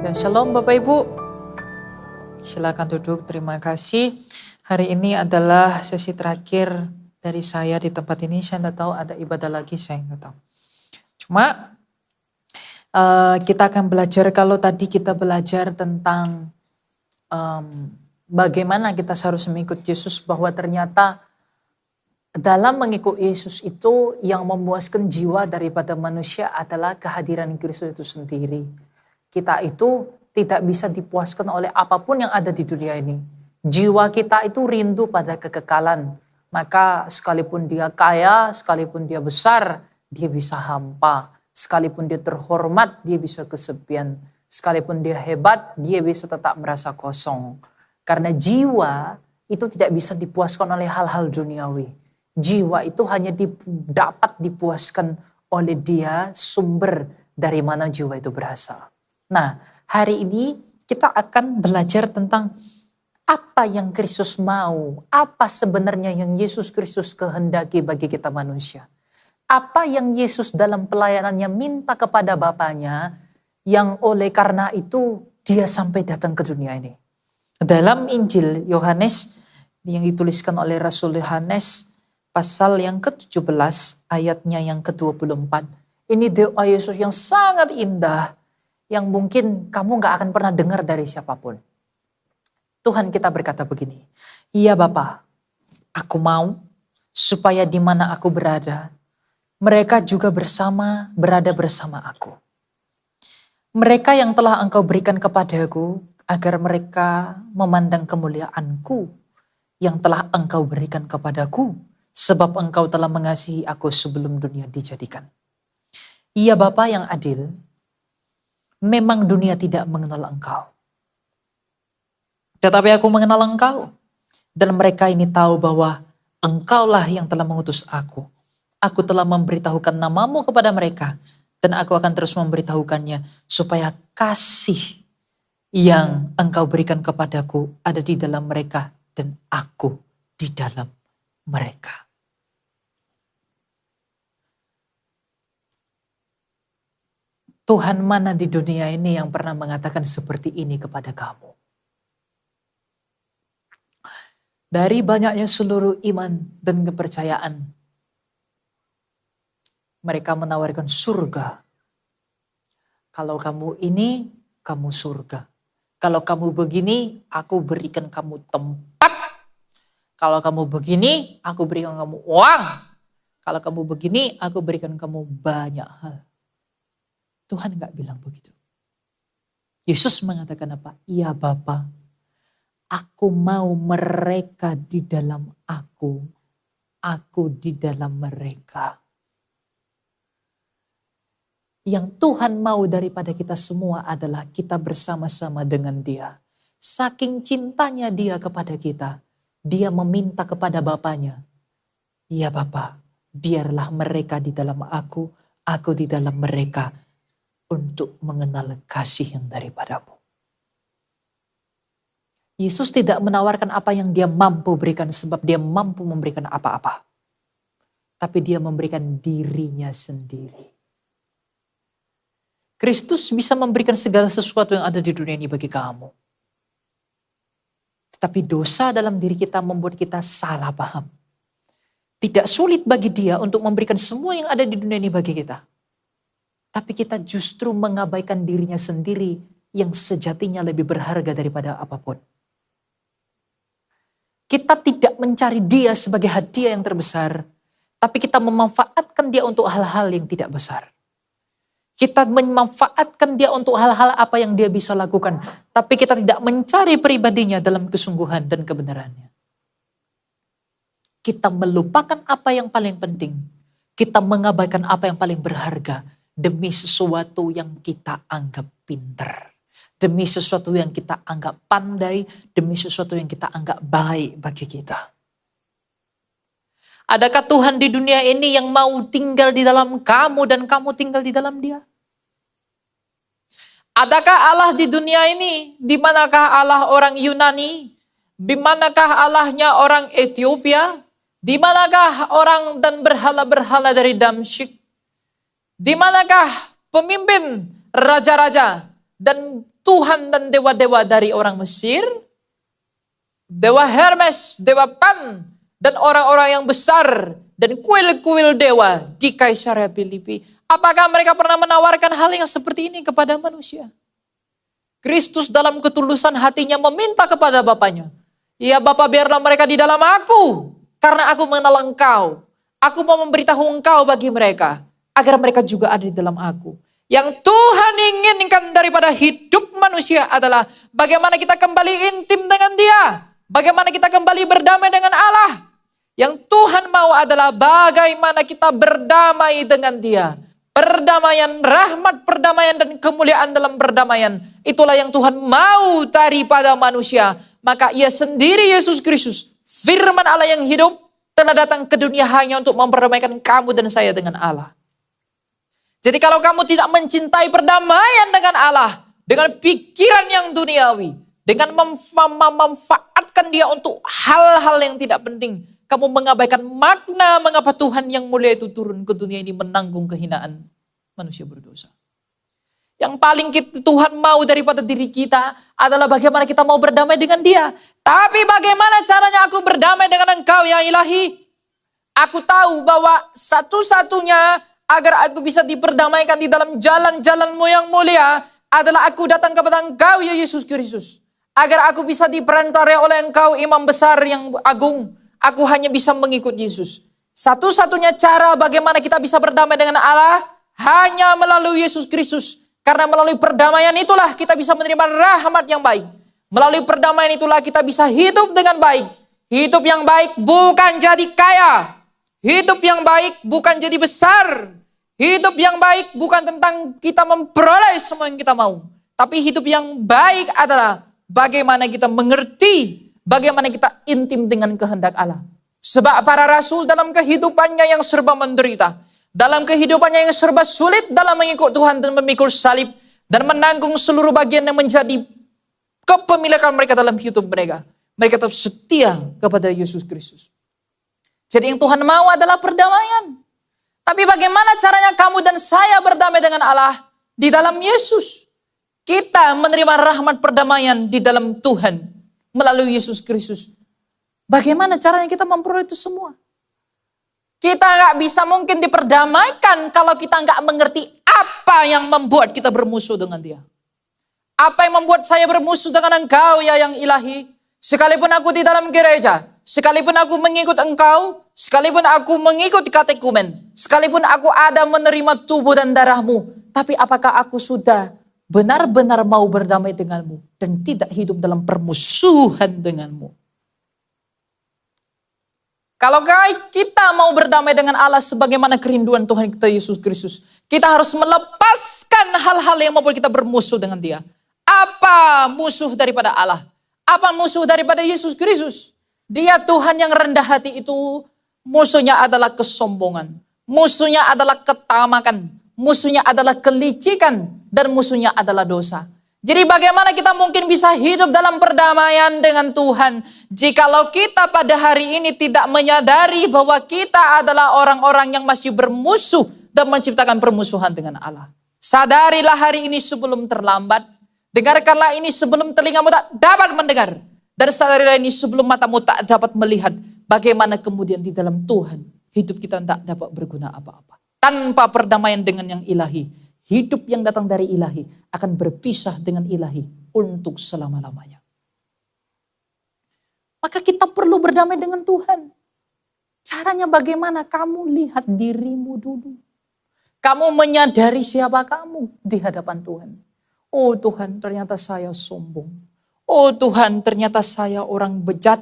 Ya, Shalom Bapak Ibu, silakan duduk, terima kasih. Hari ini adalah sesi terakhir dari saya di tempat ini. Saya tidak tahu ada ibadah lagi, saya nggak tahu. Cuma kita akan belajar, kalau tadi kita belajar tentang bagaimana kita seharus mengikut Yesus, bahwa ternyata dalam mengikut Yesus itu yang memuaskan jiwa daripada manusia adalah kehadiran Kristus itu sendiri. Kita itu tidak bisa dipuaskan oleh apapun yang ada di dunia ini. Jiwa kita itu rindu pada kekekalan. Maka sekalipun dia kaya, sekalipun dia besar, dia bisa hampa. Sekalipun dia terhormat, dia bisa kesepian. Sekalipun dia hebat, dia bisa tetap merasa kosong. Karena jiwa itu tidak bisa dipuaskan oleh hal-hal duniawi. Jiwa itu hanya dapat dipuaskan oleh dia, sumber dari mana jiwa itu berasal. Nah, hari ini kita akan belajar tentang apa yang Kristus mau, apa sebenarnya yang Yesus Kristus kehendaki bagi kita manusia. Apa yang Yesus dalam pelayanannya minta kepada Bapaknya, yang oleh karena itu dia sampai datang ke dunia ini. Dalam Injil Yohanes yang dituliskan oleh Rasul Yohanes, pasal yang ke-17 ayatnya yang ke-24. Ini doa Yesus yang sangat indah, yang mungkin kamu gak akan pernah dengar dari siapapun. Tuhan kita berkata begini, "Iya Bapa, aku mau supaya di mana aku berada, mereka juga berada bersama aku. Mereka yang telah Engkau berikan kepadaku, agar mereka memandang kemuliaanku yang telah Engkau berikan kepadaku, sebab Engkau telah mengasihi aku sebelum dunia dijadikan." Iya Bapa yang adil, memang dunia tidak mengenal Engkau. Tetapi aku mengenal Engkau. Dan mereka ini tahu bahwa Engkaulah yang telah mengutus aku. Aku telah memberitahukan namamu kepada mereka. Dan aku akan terus memberitahukannya, supaya kasih yang Engkau berikan kepadaku ada di dalam mereka, dan aku di dalam mereka. Tuhan mana di dunia ini yang pernah mengatakan seperti ini kepada kamu? Dari banyaknya seluruh iman dan kepercayaan, mereka menawarkan surga. Kalau kamu ini, kamu surga. Kalau kamu begini, aku berikan kamu tempat. Kalau kamu begini, aku berikan kamu uang. Kalau kamu begini, aku berikan kamu banyak hal. Tuhan gak bilang begitu. Yesus mengatakan apa? Iya Bapa, aku mau mereka di dalam aku di dalam mereka. Yang Tuhan mau daripada kita semua adalah kita bersama-sama dengan Dia. Saking cintanya Dia kepada kita, Dia meminta kepada Bapaknya, "Iya Bapa, biarlah mereka di dalam aku di dalam mereka, untuk mengenal kasih yang daripadamu." Yesus tidak menawarkan apa yang Dia mampu berikan, sebab Dia mampu memberikan apa-apa. Tapi Dia memberikan dirinya sendiri. Kristus bisa memberikan segala sesuatu yang ada di dunia ini bagi kamu. Tetapi dosa dalam diri kita membuat kita salah paham. Tidak sulit bagi Dia untuk memberikan semua yang ada di dunia ini bagi kita. Tapi kita justru mengabaikan dirinya sendiri yang sejatinya lebih berharga daripada apapun. Kita tidak mencari Dia sebagai hadiah yang terbesar, tapi kita memanfaatkan Dia untuk hal-hal yang tidak besar. Kita memanfaatkan Dia untuk hal-hal apa yang Dia bisa lakukan, tapi kita tidak mencari pribadinya dalam kesungguhan dan kebenarannya. Kita melupakan apa yang paling penting. Kita mengabaikan apa yang paling berharga demi sesuatu yang kita anggap pintar. Demi sesuatu yang kita anggap pandai, demi sesuatu yang kita anggap baik bagi kita. Adakah Tuhan di dunia ini yang mau tinggal di dalam kamu dan kamu tinggal di dalam Dia? Adakah Allah di dunia ini? Di manakah Allah orang Yunani? Di manakah Allahnya orang Ethiopia? Di manakah orang dan berhala-berhala dari Damsyik? Di manakah pemimpin raja-raja dan Tuhan dan dewa-dewa dari orang Mesir, dewa Hermes, dewa Pan, dan orang-orang yang besar, dan kuil-kuil dewa di Kaisarea Filipi. Apakah mereka pernah menawarkan hal yang seperti ini kepada manusia? Kristus dalam ketulusan hatinya meminta kepada Bapaknya, ya Bapa, biarlah mereka di dalam aku, karena aku mengenal engkau. Aku mau memberitahu engkau bagi mereka, agar mereka juga ada di dalam aku. Yang Tuhan inginkan daripada hidup manusia adalah bagaimana kita kembali intim dengan Dia. Bagaimana kita kembali berdamai dengan Allah. Yang Tuhan mau adalah bagaimana kita berdamai dengan Dia. Perdamaian, rahmat perdamaian dan kemuliaan dalam perdamaian. Itulah yang Tuhan mau daripada manusia. Maka Ia sendiri, Yesus Kristus, firman Allah yang hidup, telah datang ke dunia hanya untuk memperdamaikan kamu dan saya dengan Allah. Jadi kalau kamu tidak mencintai perdamaian dengan Allah, dengan pikiran yang duniawi, dengan memanfaatkan Dia untuk hal-hal yang tidak penting, kamu mengabaikan makna mengapa Tuhan yang mulia itu turun ke dunia ini menanggung kehinaan manusia berdosa. Yang paling Tuhan mau daripada diri kita adalah bagaimana kita mau berdamai dengan Dia. Tapi bagaimana caranya aku berdamai dengan Engkau ya Ilahi? Aku tahu bahwa satu-satunya agar aku bisa diperdamaikan di dalam jalan-jalan-Mu yang mulia adalah aku datang kepada Engkau ya Yesus Kristus. Agar aku bisa diperantarai oleh Engkau imam besar yang agung. Aku hanya bisa mengikut Yesus. Satu-satunya cara bagaimana kita bisa berdamai dengan Allah hanya melalui Yesus Kristus. Karena melalui perdamaian itulah kita bisa menerima rahmat yang baik. Melalui perdamaian itulah kita bisa hidup dengan baik. Hidup yang baik bukan jadi kaya. Hidup yang baik bukan jadi besar. Hidup yang baik bukan tentang kita memperoleh semua yang kita mau. Tapi hidup yang baik adalah bagaimana kita mengerti, bagaimana kita intim dengan kehendak Allah. Sebab para rasul dalam kehidupannya yang serba menderita, dalam kehidupannya yang serba sulit dalam mengikut Tuhan dan memikul salib, dan menanggung seluruh bagian yang menjadi kepemilikan mereka dalam hidup mereka. Mereka tetap setia kepada Yesus Kristus. Jadi yang Tuhan mau adalah perdamaian. Tapi bagaimana caranya kamu dan saya berdamai dengan Allah? Di dalam Yesus. Kita menerima rahmat perdamaian di dalam Tuhan melalui Yesus Kristus. Bagaimana caranya kita memperoleh itu semua? Kita nggak bisa mungkin diperdamaikan kalau kita nggak mengerti apa yang membuat kita bermusuh dengan Dia. Apa yang membuat saya bermusuh dengan Engkau ya yang ilahi? Sekalipun aku di dalam gereja, sekalipun aku mengikut Engkau, sekalipun aku mengikut katekumen, sekalipun aku ada menerima tubuh dan darah-Mu, tapi apakah aku sudah benar-benar mau berdamai denganmu dan tidak hidup dalam permusuhan denganmu? Kalau kita mau berdamai dengan Allah sebagaimana kerinduan Tuhan kita Yesus Kristus, kita harus melepaskan hal-hal yang membuat kita bermusuh dengan Dia. Apa musuh daripada Allah? Apa musuh daripada Yesus Kristus? Dia Tuhan yang rendah hati itu, musuhnya adalah kesombongan, musuhnya adalah ketamakan, musuhnya adalah kelicikan, dan musuhnya adalah dosa. Jadi bagaimana kita mungkin bisa hidup dalam perdamaian dengan Tuhan jikalau kita pada hari ini tidak menyadari bahwa kita adalah orang-orang yang masih bermusuh dan menciptakan permusuhan dengan Allah. Sadarilah hari ini sebelum terlambat. Dengarkanlah ini sebelum telingamu tak dapat mendengar. Dan sadarilah ini sebelum matamu tak dapat melihat. Bagaimana kemudian di dalam Tuhan hidup kita tak dapat berguna apa-apa. Tanpa perdamaian dengan yang ilahi, hidup yang datang dari ilahi akan berpisah dengan ilahi untuk selama-lamanya. Maka kita perlu berdamai dengan Tuhan. Caranya bagaimana? Kamu lihat dirimu dulu. Kamu menyadari siapa kamu di hadapan Tuhan. Oh Tuhan, ternyata saya sombong. Oh Tuhan, ternyata saya orang bejat.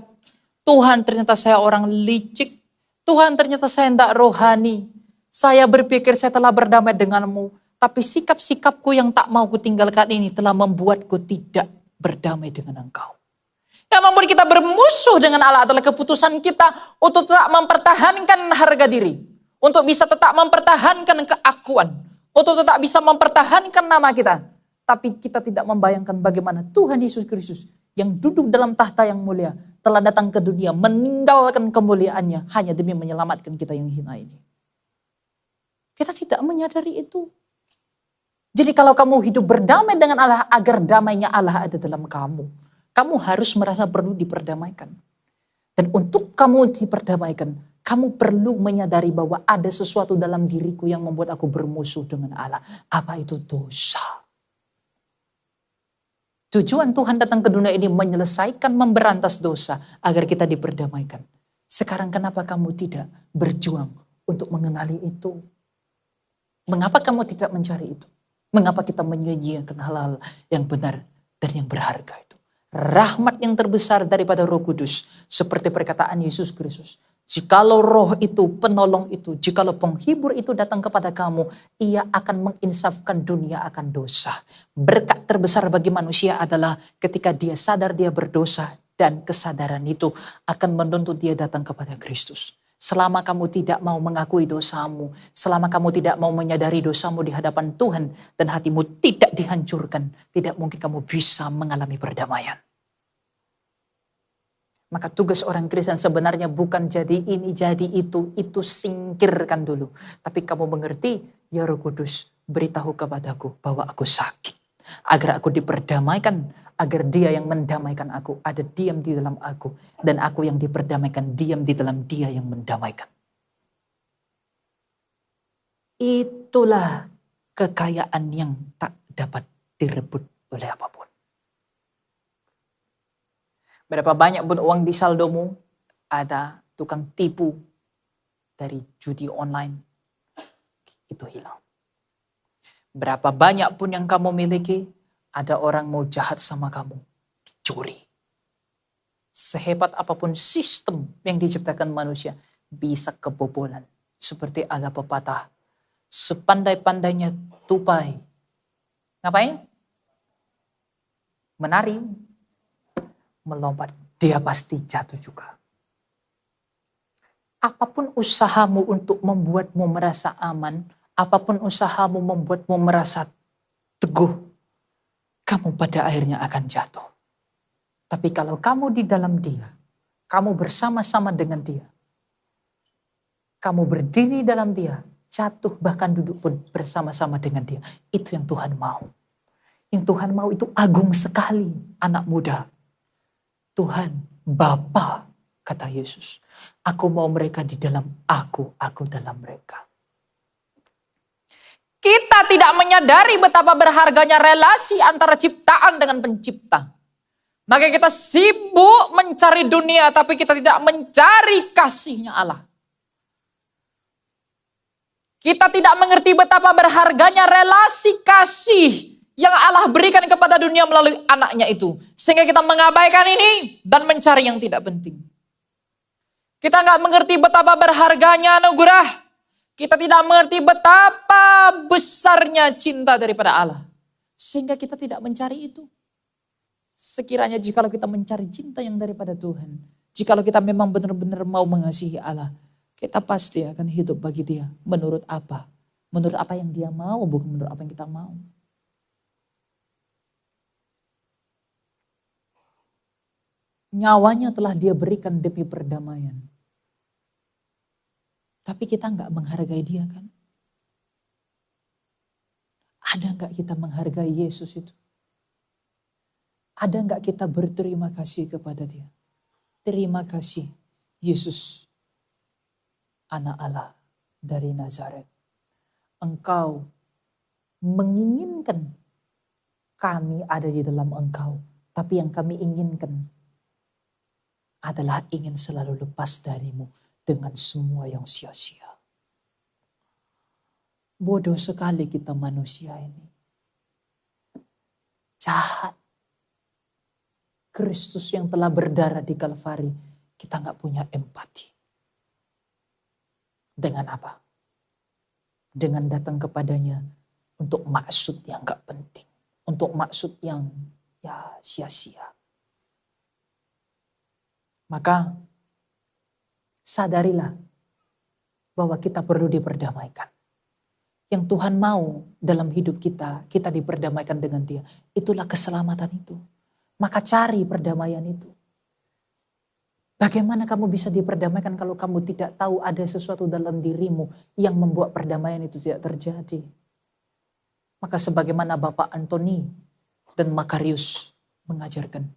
Tuhan, ternyata saya orang licik. Tuhan, ternyata saya tidak rohani. Saya berpikir saya telah berdamai denganmu. Tapi sikap-sikapku yang tak mau kutinggalkan ini telah membuatku tidak berdamai dengan Engkau. Yang membuat kita bermusuh dengan Allah adalah keputusan kita untuk tetap mempertahankan harga diri. Untuk bisa tetap mempertahankan keakuan. Untuk tetap bisa mempertahankan nama kita. Tapi kita tidak membayangkan bagaimana Tuhan Yesus Kristus yang duduk dalam tahta yang mulia telah datang ke dunia meninggalkan kemuliaannya hanya demi menyelamatkan kita yang hina ini. Kita tidak menyadari itu. Jadi kalau kamu hidup berdamai dengan Allah, agar damainya Allah ada dalam kamu, kamu harus merasa perlu diperdamaikan. Dan untuk kamu diperdamaikan, kamu perlu menyadari bahwa ada sesuatu dalam diriku yang membuat aku bermusuh dengan Allah. Apa itu? Dosa. Tujuan Tuhan datang ke dunia ini menyelesaikan, memberantas dosa agar kita diperdamaikan. Sekarang kenapa kamu tidak berjuang untuk mengenali itu? Mengapa kamu tidak mencari itu? Mengapa kita menyanyiakan hal-hal yang benar dan yang berharga itu? Rahmat yang terbesar daripada Roh Kudus, seperti perkataan Yesus Kristus. Jikalau roh itu, penolong itu, jikalau penghibur itu datang kepada kamu, ia akan menginsafkan dunia akan dosa. Berkat terbesar bagi manusia adalah ketika dia sadar dia berdosa, dan kesadaran itu akan menuntut dia datang kepada Kristus. Selama kamu tidak mau mengakui dosamu, selama kamu tidak mau menyadari dosamu di hadapan Tuhan, dan hatimu tidak dihancurkan, tidak mungkin kamu bisa mengalami perdamaian. Maka tugas orang Kristen sebenarnya bukan jadi ini, jadi itu singkirkan dulu. Tapi kamu mengerti, ya Roh Kudus, beritahu kepadaku bahwa aku sakit. Agar aku diperdamaikan, agar dia yang mendamaikan aku ada diam di dalam aku. Dan aku yang diperdamaikan diam di dalam dia yang mendamaikan. Itulah kekayaan yang tak dapat direbut oleh apapun. Berapa banyak pun uang di saldomu, ada tukang tipu dari judi online, itu hilang. Berapa banyak pun yang kamu miliki, ada orang mau jahat sama kamu, dicuri. Sehebat apapun sistem yang diciptakan manusia, bisa kebobolan. Seperti ada pepatah, sepandai-pandainya tupai. Ngapain? Menari. Melompat, dia pasti jatuh juga. Apapun usahamu untuk membuatmu merasa aman, apapun usahamu membuatmu merasa teguh, kamu pada akhirnya akan jatuh. Tapi kalau kamu di dalam dia, kamu bersama-sama dengan dia, kamu berdiri dalam dia, jatuh bahkan duduk pun bersama-sama dengan dia. Itu yang Tuhan mau. Yang Tuhan mau itu agung sekali, anak muda. Tuhan, Bapa, kata Yesus, aku mau mereka di dalam aku dalam mereka. Kita tidak menyadari betapa berharganya relasi antara ciptaan dengan pencipta. Maka kita sibuk mencari dunia, tapi kita tidak mencari kasihnya Allah. Kita tidak mengerti betapa berharganya relasi kasih yang Allah berikan kepada dunia melalui anaknya itu. Sehingga kita mengabaikan ini dan mencari yang tidak penting. Kita nggak mengerti betapa berharganya anugerah. Kita tidak mengerti betapa besarnya cinta daripada Allah. Sehingga kita tidak mencari itu. Sekiranya jikalau kita mencari cinta yang daripada Tuhan. Jikalau kita memang benar-benar mau mengasihi Allah. Kita pasti akan hidup bagi dia. Menurut apa? Menurut apa yang dia mau, bukan menurut apa yang kita mau. Nyawanya telah dia berikan demi perdamaian. Tapi kita nggak menghargai dia kan? Ada nggak kita menghargai Yesus itu? Ada nggak kita berterima kasih kepada dia? Terima kasih Yesus, anak Allah dari Nazaret. Engkau menginginkan kami ada di dalam engkau. Tapi yang kami inginkan adalah ingin selalu lepas darimu dengan semua yang sia-sia. Bodoh sekali kita manusia ini. Jahat. Kristus yang telah berdarah di Kalvari, kita gak punya empati. Dengan apa? Dengan datang kepadanya untuk maksud yang gak penting. Untuk maksud yang ya sia-sia. Maka sadarilah bahwa kita perlu diperdamaikan. Yang Tuhan mau dalam hidup kita, kita diperdamaikan dengan dia. Itulah keselamatan itu. Maka cari perdamaian itu. Bagaimana kamu bisa diperdamaikan kalau kamu tidak tahu ada sesuatu dalam dirimu yang membuat perdamaian itu tidak terjadi? Maka sebagaimana Bapak Antoni dan Makarius mengajarkan,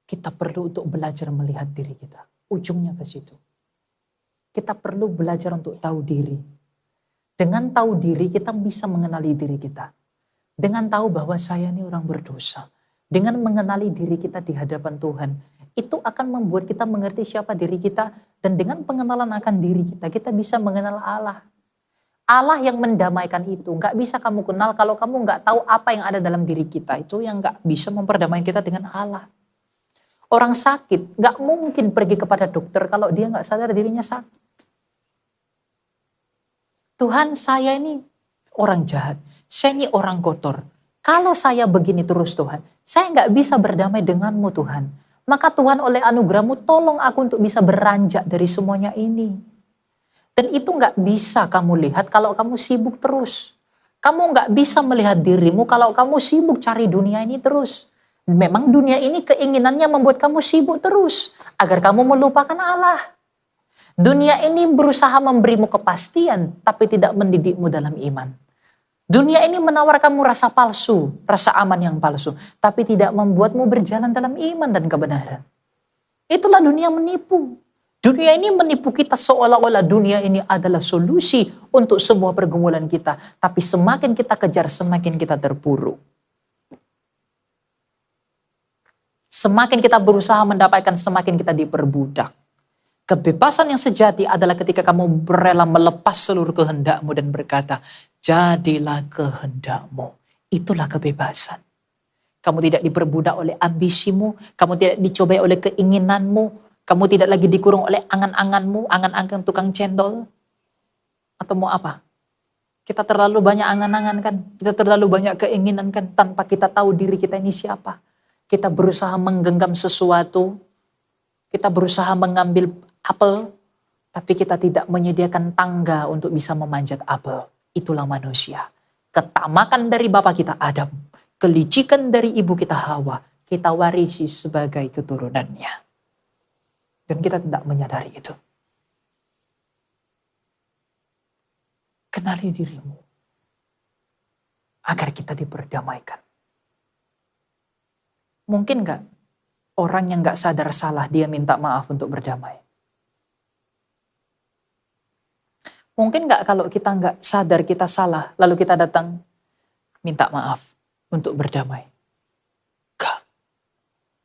kita perlu untuk belajar melihat diri kita. Ujungnya ke situ. Kita perlu belajar untuk tahu diri. Dengan tahu diri kita bisa mengenali diri kita. Dengan tahu bahwa saya ini orang berdosa. Dengan mengenali diri kita di hadapan Tuhan. Itu akan membuat kita mengerti siapa diri kita. Dan dengan pengenalan akan diri kita, kita bisa mengenal Allah. Allah yang mendamaikan itu. Gak bisa kamu kenal kalau kamu gak tahu apa yang ada dalam diri kita. Itu yang gak bisa memperdamaikan kita dengan Allah. Orang sakit gak mungkin pergi kepada dokter kalau dia gak sadar dirinya sakit. Tuhan, saya ini orang jahat, saya ini orang kotor. Kalau saya begini terus Tuhan, saya nggak bisa berdamai denganmu Tuhan. Maka Tuhan oleh anugerahmu tolong aku untuk bisa beranjak dari semuanya ini. Dan itu nggak bisa kamu lihat kalau kamu sibuk terus. Kamu nggak bisa melihat dirimu kalau kamu sibuk cari dunia ini terus. Memang dunia ini keinginannya membuat kamu sibuk terus. Agar kamu melupakan Allah. Dunia ini berusaha memberimu kepastian, tapi tidak mendidikmu dalam iman. Dunia ini menawarkanmu rasa palsu, rasa aman yang palsu, tapi tidak membuatmu berjalan dalam iman dan kebenaran. Itulah dunia menipu. Dunia ini menipu kita seolah-olah dunia ini adalah solusi untuk semua pergumulan kita. Tapi semakin kita kejar, semakin kita terpuruk. Semakin kita berusaha mendapatkan, semakin kita diperbudak. Kebebasan yang sejati adalah ketika kamu rela melepas seluruh kehendakmu dan berkata, jadilah kehendakmu. Itulah kebebasan. Kamu tidak diperbudak oleh ambisimu, kamu tidak dicobai oleh keinginanmu, kamu tidak lagi dikurung oleh angan-anganmu, angan-angan tukang cendol. Atau mau apa? Kita terlalu banyak angan-angan kan, kita terlalu banyak keinginan kan, tanpa kita tahu diri kita ini siapa. Kita berusaha menggenggam sesuatu, kita berusaha mengambil apel, tapi kita tidak menyediakan tangga untuk bisa memanjat apel. Itulah manusia. Ketamakan dari bapa kita Adam, kelicikan dari ibu kita Hawa, kita warisi sebagai keturunannya. Dan kita tidak menyadari itu. Kenali dirimu, agar kita diperdamaikan. Mungkin gak orang yang gak sadar salah, dia minta maaf untuk berdamai? Mungkin gak kalau kita gak sadar kita salah, lalu kita datang minta maaf untuk berdamai?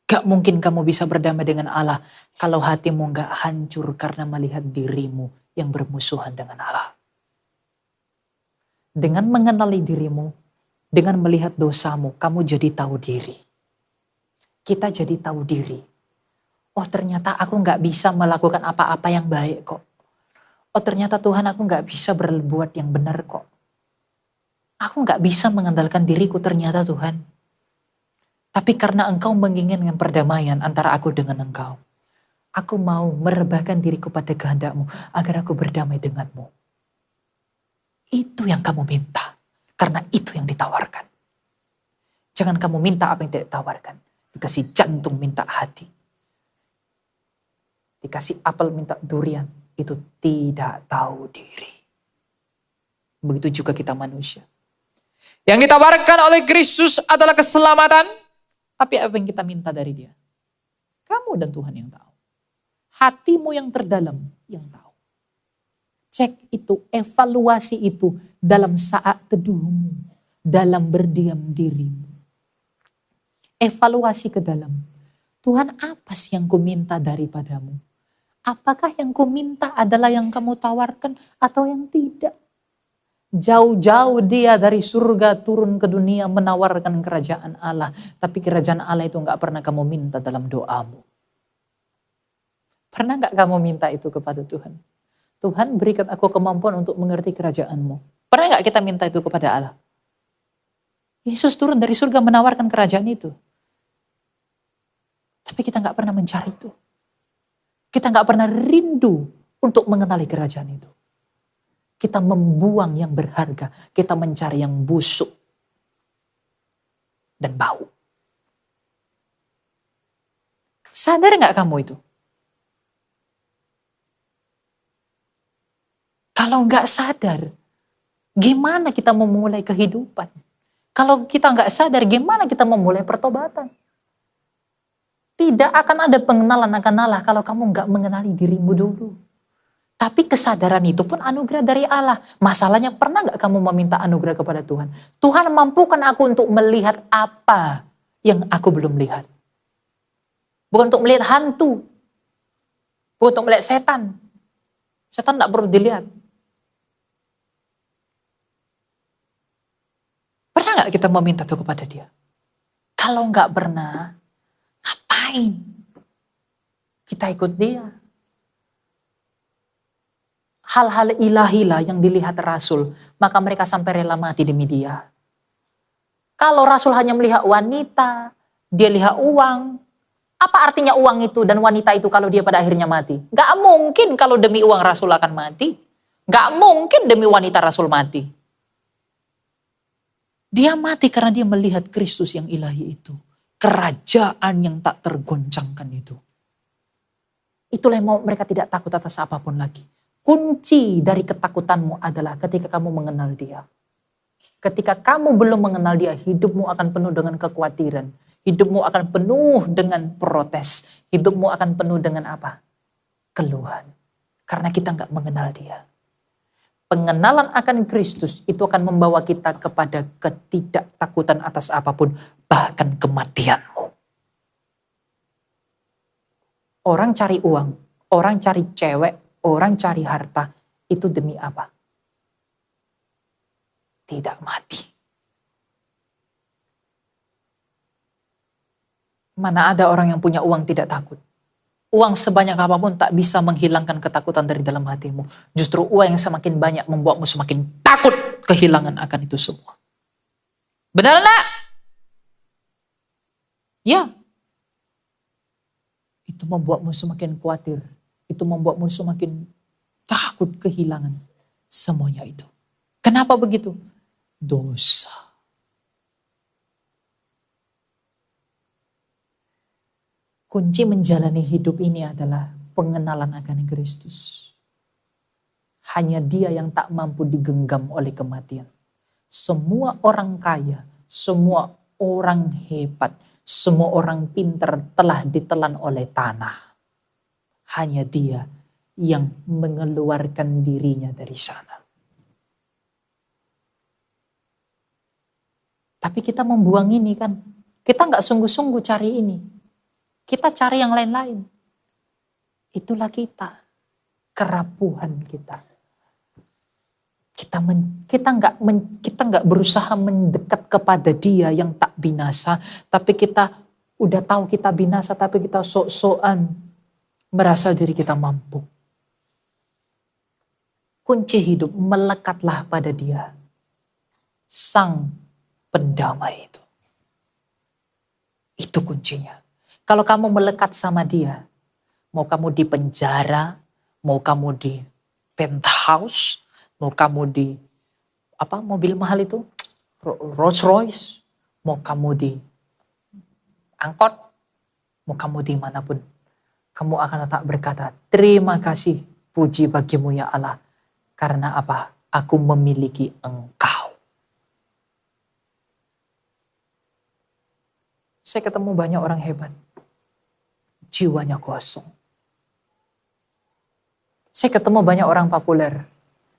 Gak mungkin kamu bisa berdamai dengan Allah kalau hatimu gak hancur karena melihat dirimu yang bermusuhan dengan Allah. Dengan mengenali dirimu, dengan melihat dosamu, kamu jadi tahu diri. Kita jadi tahu diri. Oh ternyata aku gak bisa melakukan apa-apa yang baik kok. Oh ternyata Tuhan aku gak bisa berbuat yang benar kok. Aku gak bisa mengandalkan diriku ternyata Tuhan. Tapi karena Engkau menginginkan perdamaian antara aku dengan Engkau. Aku mau merebahkan diriku pada kehendak-Mu agar aku berdamai denganmu. Itu yang kamu minta. Karena itu yang ditawarkan. Jangan kamu minta apa yang tidak ditawarkan. Dikasih jantung minta hati. Dikasih apel minta durian. Itu tidak tahu diri. Begitu juga kita manusia. Yang ditawarkan oleh Kristus adalah keselamatan. Tapi apa yang kita minta dari dia? Kamu dan Tuhan yang tahu. Hatimu yang terdalam yang tahu. Cek itu, evaluasi itu dalam saat teduhmu. Dalam berdiam dirimu. Evaluasi ke dalam. Tuhan apa sih yang ku minta daripadamu? Apakah yang ku minta adalah yang kamu tawarkan atau yang tidak? Jauh-jauh dia dari surga turun ke dunia menawarkan kerajaan Allah. Tapi kerajaan Allah itu gak pernah kamu minta dalam doamu. Pernah gak kamu minta itu kepada Tuhan? Tuhan berikan aku kemampuan untuk mengerti kerajaan-Mu. Pernah gak kita minta itu kepada Allah? Yesus turun dari surga menawarkan kerajaan itu. Tapi kita gak pernah mencari itu. Kita gak pernah rindu untuk mengenali kerajaan itu. Kita membuang yang berharga. Kita mencari yang busuk. Dan bau. Sadar gak kamu itu? Kalau gak sadar, Gimana kita memulai kehidupan? Kalau kita nggak sadar, gimana kita memulai pertobatan? Tidak akan ada pengenalan akan Allah kalau kamu nggak mengenali dirimu dulu. Tapi kesadaran itu pun anugerah dari Allah. Masalahnya, pernah nggak kamu meminta anugerah kepada Tuhan? Tuhan, mampukan aku untuk melihat apa yang aku belum lihat. Bukan untuk melihat hantu. Bukan untuk melihat setan. Setan tidak perlu dilihat. Pernah nggak kita meminta itu kepada dia? Kalau nggak pernah, ngapain kita ikut dia? Hal-hal ilahilah yang dilihat Rasul, maka mereka sampai rela mati demi dia. Kalau Rasul hanya melihat wanita, dia lihat uang, apa artinya uang itu dan wanita itu kalau dia pada akhirnya mati? Gak mungkin kalau demi uang Rasul akan mati. Gak mungkin demi wanita Rasul mati. Dia mati karena dia melihat Kristus yang ilahi itu. Kerajaan yang tak tergoncangkan itu. Itulah yang mau mereka tidak takut atas apapun lagi. Kunci dari ketakutanmu adalah ketika kamu mengenal dia. Ketika kamu belum mengenal dia, hidupmu akan penuh dengan kekhawatiran. Hidupmu akan penuh dengan protes. Hidupmu akan penuh dengan apa? Keluhan. Karena kita nggak mengenal dia. Pengenalan akan Kristus itu akan membawa kita kepada ketidaktakutan atas apapun, bahkan kematianmu. Orang cari uang, orang cari cewek, orang cari harta, itu demi apa? Tidak mati. Mana ada orang yang punya uang tidak takut? Uang sebanyak apapun tak bisa menghilangkan ketakutan dari dalam hatimu. Justru uang yang semakin banyak membuatmu semakin takut kehilangan akan itu semua. Benar enggak? Ya. Itu membuatmu semakin khawatir. Itu membuatmu semakin takut kehilangan semuanya itu. Kenapa begitu? Dosa. Kunci menjalani hidup ini adalah pengenalan akan Kristus. Hanya dia yang tak mampu digenggam oleh kematian. Semua orang kaya, semua orang hebat, semua orang pintar telah ditelan oleh tanah. Hanya dia yang mengeluarkan dirinya dari sana. Tapi kita membuang ini kan. Kita nggak sungguh-sungguh cari ini. Kita cari yang lain-lain. Itulah kita. Kerapuhan kita. Kita nggak berusaha mendekat kepada dia yang tak binasa. Tapi kita udah tahu kita binasa. Tapi kita sok-sokan merasa diri kita mampu. Kunci hidup, melekatlah pada dia. Sang pendamai itu. Itu kuncinya. Kalau kamu melekat sama dia, mau kamu di penjara, mau kamu di penthouse, mau kamu di mobil mahal itu, Rolls Royce, mau kamu di angkot, mau kamu di manapun, kamu akan tetap berkata, terima kasih, puji bagimu ya Allah, karena apa? Aku memiliki Engkau. Saya ketemu banyak orang hebat. Jiwanya kosong. Saya ketemu banyak orang populer,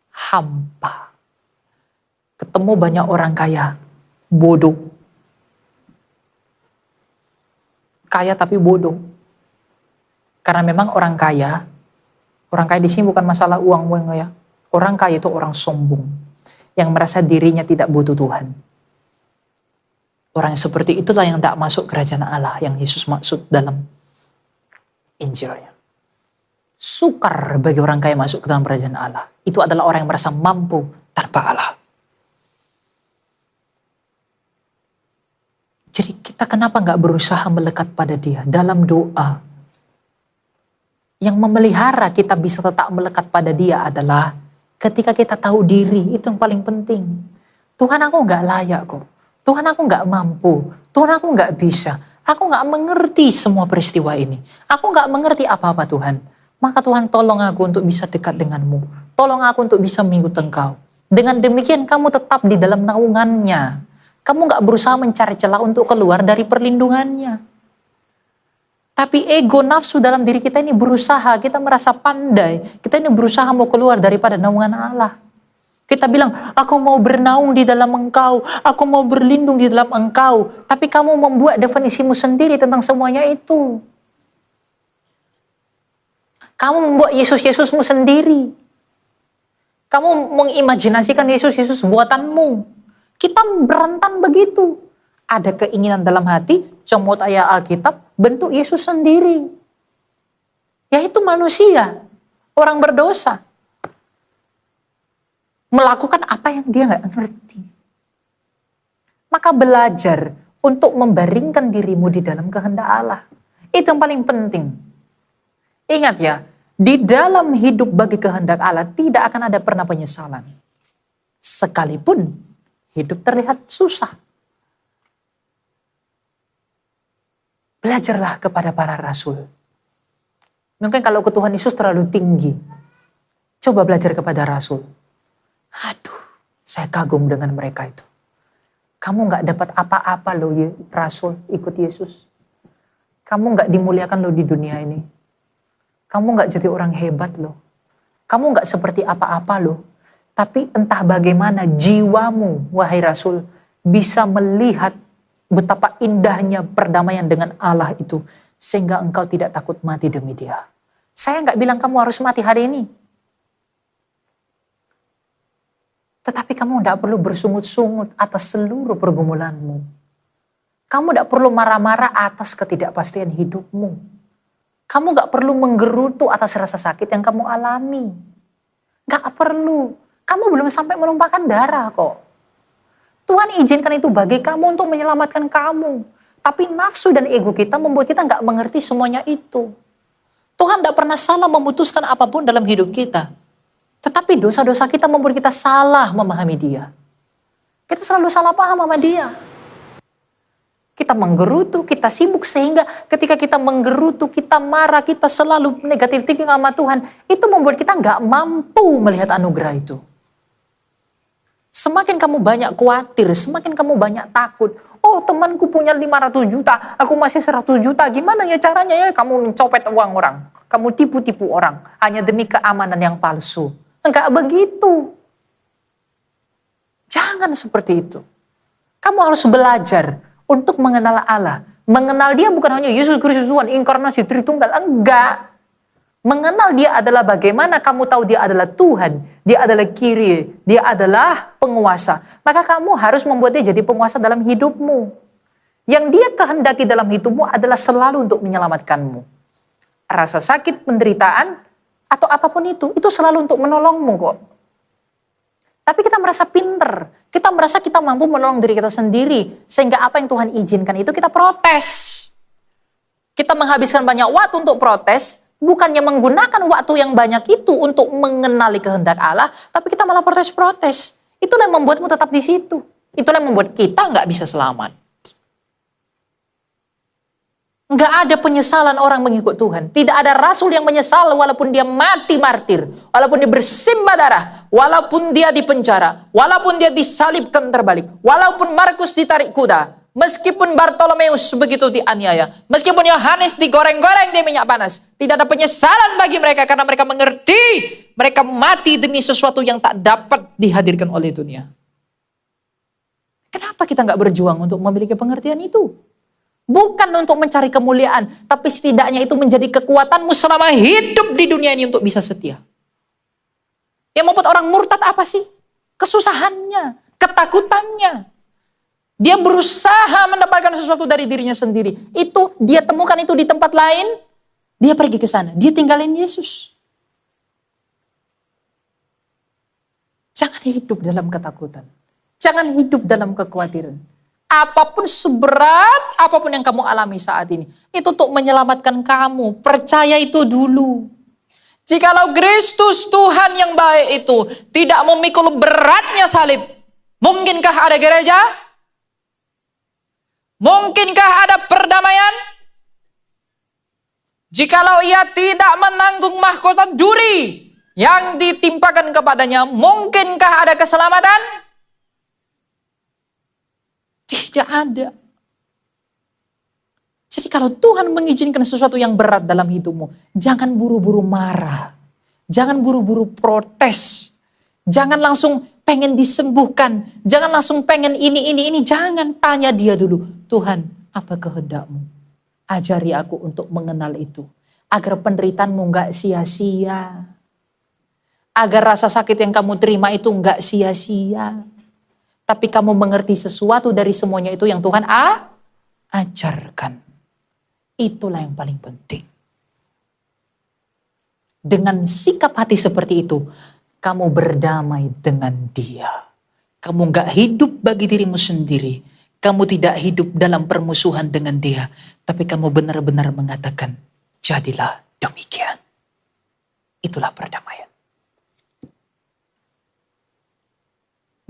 hampa. Ketemu banyak orang kaya, bodoh. Kaya tapi bodoh. Karena memang orang kaya di sini bukan masalah uang ya. Orang kaya itu orang sombong, yang merasa dirinya tidak butuh Tuhan. Orang seperti itulah yang tak masuk kerajaan Allah, yang Yesus maksud dalam Injilnya. Sukar bagi orang kaya masuk ke dalam kerajaan Allah. Itu adalah orang yang merasa mampu tanpa Allah. Jadi kita kenapa gak berusaha melekat pada dia dalam doa? Yang memelihara kita bisa tetap melekat pada dia adalah ketika kita tahu diri, itu yang paling penting. Tuhan, aku gak layak kok. Tuhan, aku gak mampu. Tuhan, aku gak bisa. Aku gak mengerti semua peristiwa ini. Aku gak mengerti apa-apa Tuhan. Maka Tuhan, tolong aku untuk bisa dekat denganmu. Tolong aku untuk bisa mengikut Engkau. Dengan demikian kamu tetap di dalam naungannya. Kamu nggak berusaha mencari celah untuk keluar dari perlindungannya. Tapi ego nafsu dalam diri kita ini berusaha, kita merasa pandai, kita ini berusaha mau keluar daripada naungan Allah. Kita bilang, aku mau bernaung di dalam Engkau, aku mau berlindung di dalam Engkau. Tapi kamu membuat definisimu sendiri tentang semuanya itu. Kamu membuat Yesus-Yesusmu sendiri. Kamu mengimajinasikan Yesus-Yesus buatanmu. Kita berantan begitu. Ada keinginan dalam hati, comot ayat Alkitab, bentuk Yesus sendiri. Yaitu manusia, orang berdosa. Melakukan apa yang dia nggak ngerti. Maka belajar untuk membaringkan dirimu di dalam kehendak Allah. Itu yang paling penting. Ingat ya, di dalam hidup bagi kehendak Allah tidak akan ada pernah penyesalan. Sekalipun hidup terlihat susah. Belajarlah kepada para rasul. Mungkin kalau ke Tuhan Yesus terlalu tinggi. Coba belajar kepada rasul. Aduh, saya kagum dengan mereka itu. Kamu gak dapat apa-apa loh rasul ikut Yesus. Kamu gak dimuliakan loh di dunia ini. Kamu gak jadi orang hebat loh. Kamu gak seperti apa-apa loh. Tapi entah bagaimana jiwamu, wahai rasul, bisa melihat betapa indahnya perdamaian dengan Allah itu. Sehingga engkau tidak takut mati demi dia. Saya gak bilang kamu harus mati hari ini. Tetapi kamu tidak perlu bersungut-sungut atas seluruh pergumulanmu. Kamu tidak perlu marah-marah atas ketidakpastian hidupmu. Kamu gak perlu menggerutu atas rasa sakit yang kamu alami. Gak perlu. Kamu belum sampai menumpahkan darah kok. Tuhan izinkan itu bagi kamu untuk menyelamatkan kamu. Tapi nafsu dan ego kita membuat kita gak mengerti semuanya itu. Tuhan tidak pernah salah memutuskan apapun dalam hidup kita. Tetapi dosa-dosa kita membuat kita salah memahami dia. Kita selalu salah paham sama dia. Kita menggerutu, kita sibuk sehingga ketika kita menggerutu, kita marah, kita selalu negatif thinking sama Tuhan. Itu membuat kita gak mampu melihat anugerah itu. Semakin kamu banyak khawatir, semakin kamu banyak takut. Oh, temanku punya 500 juta, aku masih 100 juta. Gimana ya caranya ya? Kamu mencopet uang orang. Kamu tipu-tipu orang hanya demi keamanan yang palsu. Enggak begitu. Jangan seperti itu. Kamu harus belajar untuk mengenal Allah. Mengenal dia bukan hanya Yesus Kristus Tuhan, inkarnasi Tritunggal. Enggak. Mengenal dia adalah bagaimana kamu tahu dia adalah Tuhan, dia adalah Kyrie, dia adalah penguasa. Maka kamu harus membuat dia jadi penguasa dalam hidupmu. Yang dia kehendaki dalam hidupmu adalah selalu untuk menyelamatkanmu. Rasa sakit, penderitaan, atau apapun itu selalu untuk menolongmu kok. Tapi kita merasa pinter, kita merasa kita mampu menolong diri kita sendiri, sehingga apa yang Tuhan izinkan itu kita protes. Kita menghabiskan banyak waktu untuk protes, bukannya menggunakan waktu yang banyak itu untuk mengenali kehendak Allah, tapi kita malah protes-protes. Itulah yang membuatmu tetap di situ. Itulah yang membuat kita nggak bisa selamat. Nggak ada penyesalan orang mengikut Tuhan. Tidak ada rasul yang menyesal walaupun dia mati martir, walaupun dia bersimbah darah, walaupun dia dipenjara, walaupun dia disalibkan terbalik, walaupun Markus ditarik kuda, meskipun Bartolomeus begitu dianiaya, meskipun Yohanes digoreng-goreng di minyak panas, tidak ada penyesalan bagi mereka karena mereka mengerti mereka mati demi sesuatu yang tak dapat dihadirkan oleh dunia. Kenapa kita nggak berjuang untuk memiliki pengertian itu? Bukan untuk mencari kemuliaan, tapi setidaknya itu menjadi kekuatanmu selama hidup di dunia ini untuk bisa setia. Yang membuat orang murtad apa sih? Kesusahannya, ketakutannya. Dia berusaha mendapatkan sesuatu dari dirinya sendiri. Itu dia temukan itu di tempat lain, dia pergi ke sana, dia tinggalin Yesus. Jangan hidup dalam ketakutan. Jangan hidup dalam kekhawatiran. Apapun seberat, apapun yang kamu alami saat ini, itu untuk menyelamatkan kamu. Percaya itu dulu. Jikalau Kristus Tuhan yang baik itu tidak memikul beratnya salib, mungkinkah ada gereja? Mungkinkah ada perdamaian? Jikalau ia tidak menanggung mahkota duri yang ditimpakan kepadanya, mungkinkah ada keselamatan? Tidak ada. Jadi kalau Tuhan mengizinkan sesuatu yang berat dalam hidupmu, jangan buru-buru marah. Jangan buru-buru protes. Jangan langsung pengen disembuhkan. Jangan langsung pengen ini. Jangan, tanya dia dulu. Tuhan, apa kehendak-Mu? Ajari aku untuk mengenal itu. Agar penderitaanmu gak sia-sia. Agar rasa sakit yang kamu terima itu gak sia-sia. Tapi kamu mengerti sesuatu dari semuanya itu yang Tuhan ajarkan. Itulah yang paling penting. Dengan sikap hati seperti itu, kamu berdamai dengan Dia. Kamu gak hidup bagi dirimu sendiri. Kamu tidak hidup dalam permusuhan dengan Dia. Tapi kamu benar-benar mengatakan, jadilah demikian. Itulah perdamaian.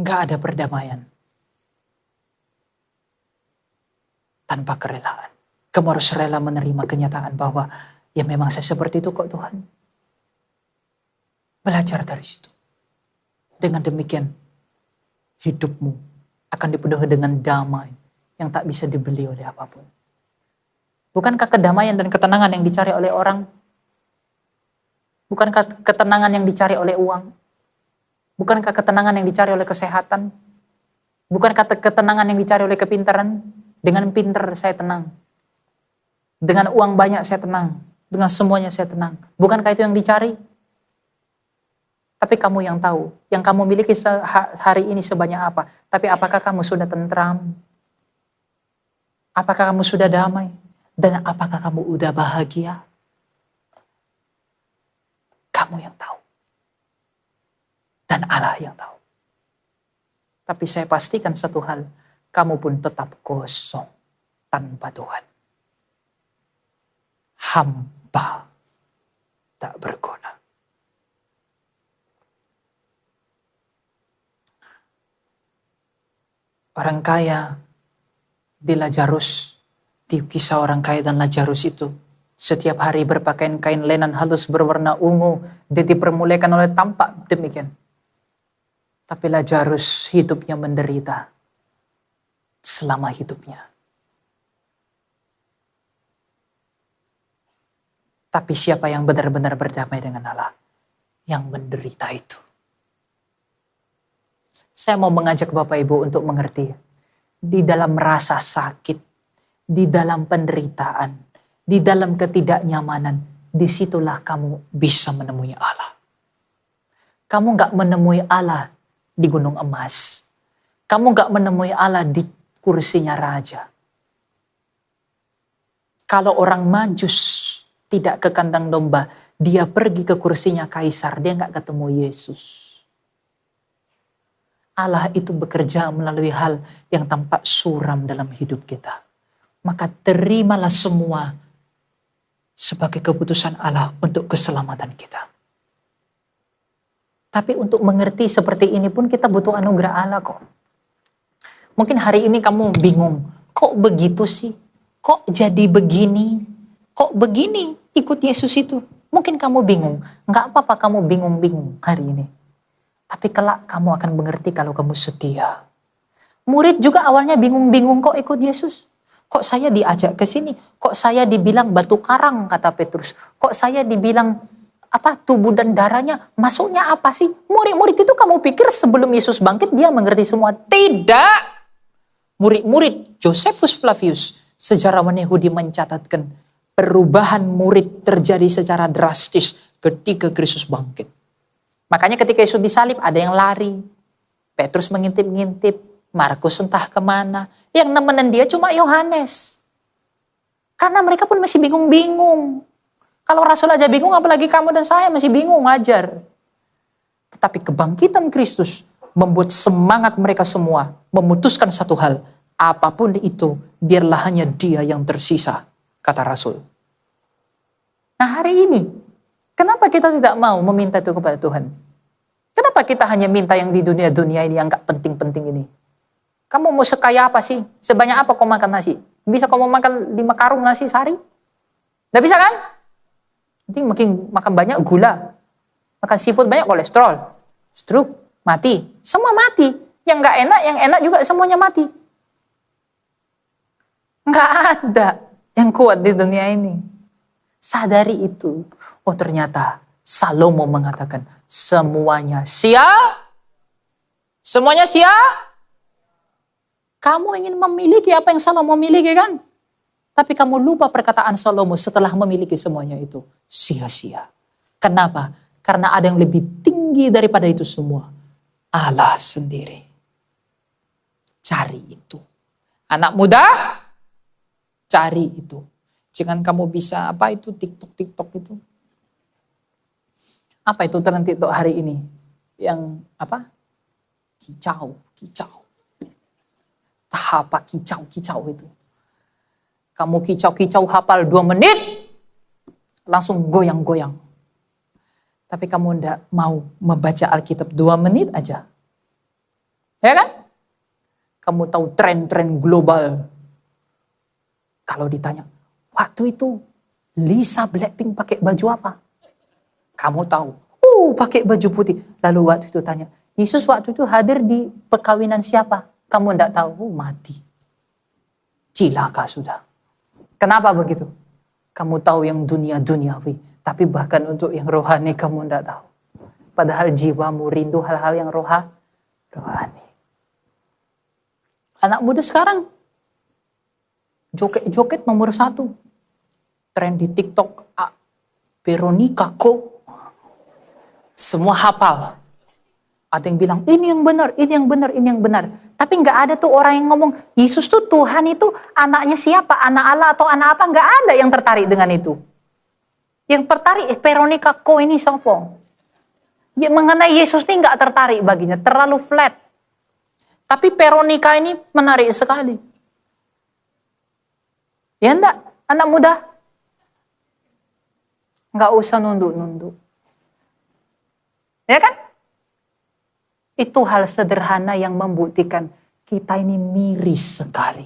Gak ada perdamaian tanpa kerelaan. Kamu harus rela menerima kenyataan bahwa ya memang saya seperti itu kok Tuhan. Belajar dari situ. Dengan demikian hidupmu akan dipenuhi dengan damai yang tak bisa dibeli oleh apapun. Bukankah kedamaian dan ketenangan yang dicari oleh orang? Bukankah ketenangan yang dicari oleh uang? Bukankah ketenangan yang dicari oleh kesehatan? Bukankah ketenangan yang dicari oleh kepintaran? Dengan pinter saya tenang. Dengan uang banyak saya tenang. Dengan semuanya saya tenang. Bukankah itu yang dicari? Tapi kamu yang tahu. Yang kamu miliki hari ini sebanyak apa. Tapi apakah kamu sudah tentram? Apakah kamu sudah damai? Dan apakah kamu udah bahagia? Kamu yang tahu. Dan Allah yang tahu. Tapi saya pastikan satu hal. Kamu pun tetap kosong tanpa Tuhan. Hampa, tak berguna. Orang kaya di Lazarus, di kisah orang kaya dan Lazarus itu, setiap hari berpakaian kain lenan halus berwarna ungu, dia dipermuliakan oleh tampak demikian. Tapi Lazarus hidupnya menderita selama hidupnya. Tapi siapa yang benar-benar berdamai dengan Allah? Yang menderita itu. Saya mau mengajak Bapak Ibu untuk mengerti. Di dalam rasa sakit, di dalam penderitaan, di dalam ketidaknyamanan, disitulah kamu bisa menemui Allah. Kamu gak menemui Allah di gunung emas. Kamu gak menemui Allah di kursinya raja. Kalau orang Majus tidak ke kandang domba, dia pergi ke kursinya kaisar, dia gak ketemu Yesus. Allah itu bekerja melalui hal yang tampak suram dalam hidup kita. Maka terimalah semua sebagai keputusan Allah untuk keselamatan kita. Tapi untuk mengerti seperti ini pun kita butuh anugerah Allah kok. Mungkin hari ini kamu bingung, kok begitu sih? Kok jadi begini? Kok begini ikut Yesus itu? Mungkin kamu bingung, gak apa-apa kamu bingung-bingung hari ini. Tapi kelak kamu akan mengerti kalau kamu setia. Murid juga awalnya bingung-bingung kok ikut Yesus. Kok saya diajak ke sini? Kok saya dibilang batu karang kata Petrus? Kok saya dibilang tubuh dan darahnya masuknya apa sih? Murid-murid itu kamu pikir sebelum Yesus bangkit dia mengerti semua? Tidak. Murid-murid Josephus Flavius, sejarawan Yahudi mencatatkan perubahan murid terjadi secara drastis ketika Kristus bangkit. Makanya ketika Yesus disalib ada yang lari. Petrus mengintip-ngintip. Markus entah kemana. Yang nemenin dia cuma Yohanes. Karena mereka pun masih bingung-bingung. Kalau Rasul aja bingung apalagi kamu dan saya masih bingung wajar. Tetapi kebangkitan Kristus membuat semangat mereka semua. Memutuskan satu hal. Apapun itu biarlah hanya dia yang tersisa. Kata Rasul. Nah hari ini kenapa kita tidak mau meminta itu kepada Tuhan? Kenapa kita hanya minta yang di dunia-dunia ini yang gak penting-penting ini? Kamu mau sekaya apa sih? Sebanyak apa kau makan nasi? Bisa kau mau makan 5 karung nasi sehari? Gak bisa kan? Nanti makin makan banyak gula. Makan seafood banyak kolesterol, stroke, mati. Semua mati. Yang nggak enak, yang enak juga semuanya mati. Nggak ada yang kuat di dunia ini. Sadari itu. Oh ternyata Salomo mengatakan semuanya semuanya kamu ingin memiliki apa yang Salomo miliki kan? Tapi kamu lupa perkataan Salomo setelah memiliki semuanya itu. Sia-sia. Kenapa? Karena ada yang lebih tinggi daripada itu semua. Allah sendiri. Cari itu. Anak muda, cari itu. Jangan kamu bisa, apa itu TikTok itu. Apa itu tren TikTok hari ini? Yang apa? Kicau. Apa kicau itu. Kamu kicau hafal 2 menit, langsung goyang-goyang. Tapi kamu ndak mau membaca Alkitab 2 menit aja. Ya kan? Kamu tahu tren-tren global. Kalau ditanya, waktu itu Lisa Blackpink pakai baju apa? Kamu tahu, pakai baju putih. Lalu waktu itu tanya, Yesus waktu itu hadir di perkawinan siapa? Kamu ndak tahu, mati. Cilaka sudah. Kenapa begitu? Kamu tahu yang duniawi, tapi bahkan untuk yang rohani kamu tidak tahu. Padahal jiwamu rindu hal-hal yang rohani. Anak muda sekarang, joget-joget nomor 1. Tren di TikTok, Veronica Ko. Semua hafal. Ada yang bilang, ini yang benar. Tapi nggak ada tuh orang yang ngomong, Yesus tuh Tuhan itu anaknya siapa? Anak Allah atau anak apa? Nggak ada yang tertarik dengan itu. Yang tertarik, Veronica Ko ini siapa? Ya, mengenai Yesus ini nggak tertarik baginya, terlalu flat. Tapi Veronica ini menarik sekali. Ya enggak, anak muda? Nggak usah nunduk-nunduk. Ya kan? Itu hal sederhana yang membuktikan kita ini miris sekali.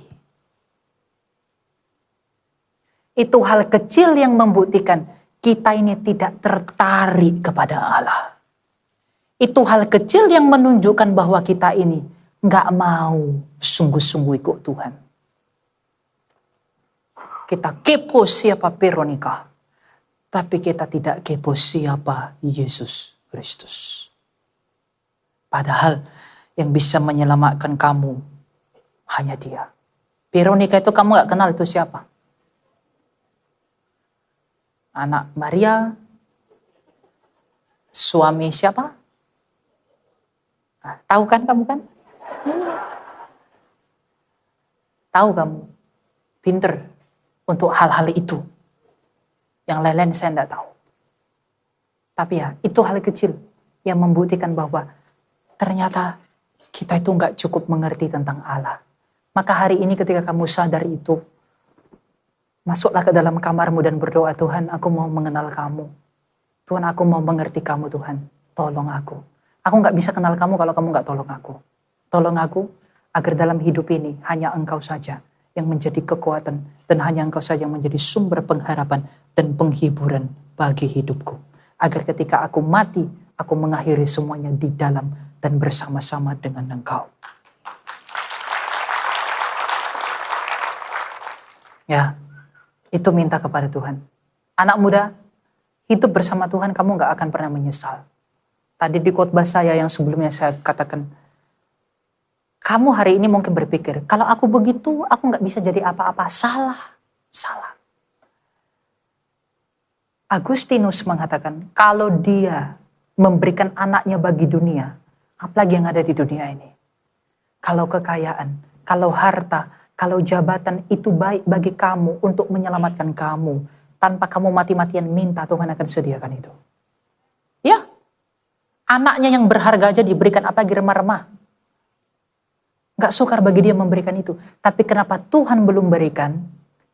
Itu hal kecil yang membuktikan kita ini tidak tertarik kepada Allah. Itu hal kecil yang menunjukkan bahwa kita ini nggak mau sungguh-sungguh ikut Tuhan. Kita kepo siapa Veronica, tapi kita tidak kepo siapa Yesus Kristus. Padahal yang bisa menyelamatkan kamu hanya Dia. Veronica itu kamu gak kenal itu siapa? Anak Maria, suami siapa? Nah, tahu kan kamu kan? Tahu kamu, pinter untuk hal-hal itu. Yang lain-lain saya tidak tahu. Tapi ya, itu hal kecil yang membuktikan bahwa ternyata kita itu nggak cukup mengerti tentang Allah. Maka hari ini ketika kamu sadar itu, masuklah ke dalam kamarmu dan berdoa, Tuhan aku mau mengenal kamu. Tuhan aku mau mengerti kamu Tuhan, tolong aku. Aku nggak bisa kenal kamu kalau kamu nggak tolong aku. Tolong aku agar dalam hidup ini hanya Engkau saja yang menjadi kekuatan dan hanya Engkau saja yang menjadi sumber pengharapan dan penghiburan bagi hidupku. Agar ketika aku mati, aku mengakhiri semuanya di dalam dan bersama-sama dengan Engkau. Ya, itu minta kepada Tuhan. Anak muda, hidup bersama Tuhan kamu gak akan pernah menyesal. Tadi di khotbah saya yang sebelumnya saya katakan, kamu hari ini mungkin berpikir, kalau aku begitu, aku gak bisa jadi apa-apa. Salah. Agustinus mengatakan, kalau dia memberikan anaknya bagi dunia, apalagi yang ada di dunia ini. Kalau kekayaan, kalau harta, kalau jabatan itu baik bagi kamu untuk menyelamatkan kamu. Tanpa kamu mati-matian minta, Tuhan akan sediakan itu. Ya, anaknya yang berharga aja diberikan apalagi remah-remah. Gak sukar bagi dia memberikan itu. Tapi kenapa Tuhan belum berikan?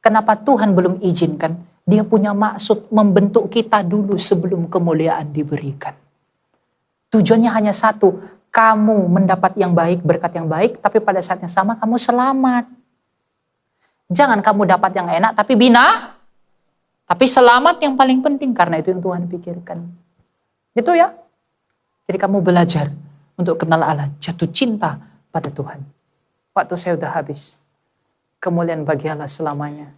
Kenapa Tuhan belum izinkan? Dia punya maksud membentuk kita dulu sebelum kemuliaan diberikan. Tujuannya hanya satu, kamu mendapat yang baik, berkat yang baik, tapi pada saat yang sama kamu selamat. Jangan kamu dapat yang enak, tapi selamat yang paling penting, karena itu yang Tuhan pikirkan. Gitu ya. Jadi kamu belajar untuk kenal Allah, jatuh cinta pada Tuhan. Waktu saya udah habis. Kemuliaan bagi Allah selamanya.